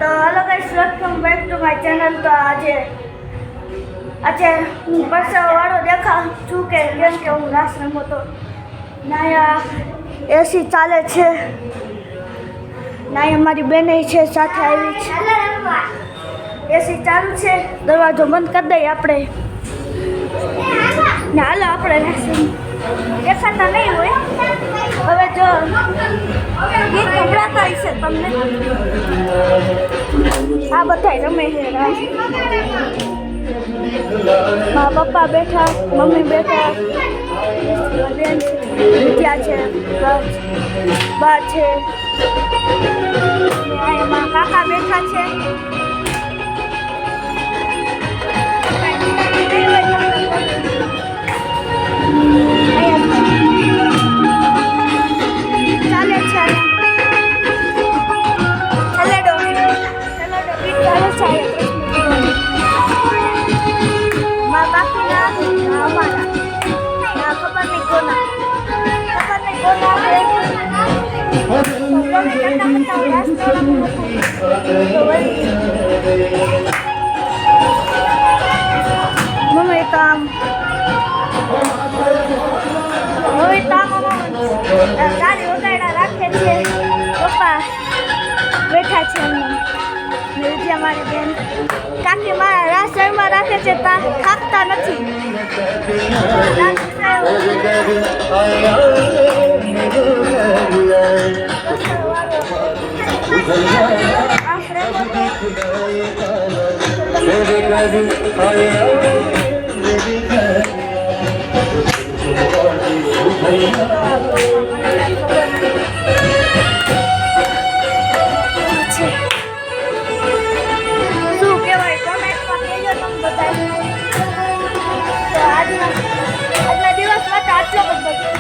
તો hello guys, welcome back to my channel. તો આજે હું પરસેવાળો દેખાઉં છું કે કેમ કે હું રાસ રમતો તો નાયા એસી ચાલે છે. નાયા મારી બેન છે સાથે આવી છે. એસી ચાલુ છે, દરવાજો બંધ કરી દઈએ આપણે ને હાલો આપણે દેખાતા નહીં હોય. હવે જો ગીત સંભળાતા હશે તમને. આ બધા રમે છે રાસ. મારા પપ્પા બેઠા, મમ્મી બેઠા, બેન વિદ્યા છે, બા છે, મારા કાકા બેઠા છે. મમ્મી તામ ગાડી વગાડ્યા રાખે છે. પપ્પા બેઠા છે. વિદ્યા મારી બેન કાકી મારા રાસ રમવા રાખે છે, થાકતા નથી. શું કહેવાય કોમેન્ટમાં કહેજો તમે બધા. તો આજના દિવસ માટે આટલો બધો.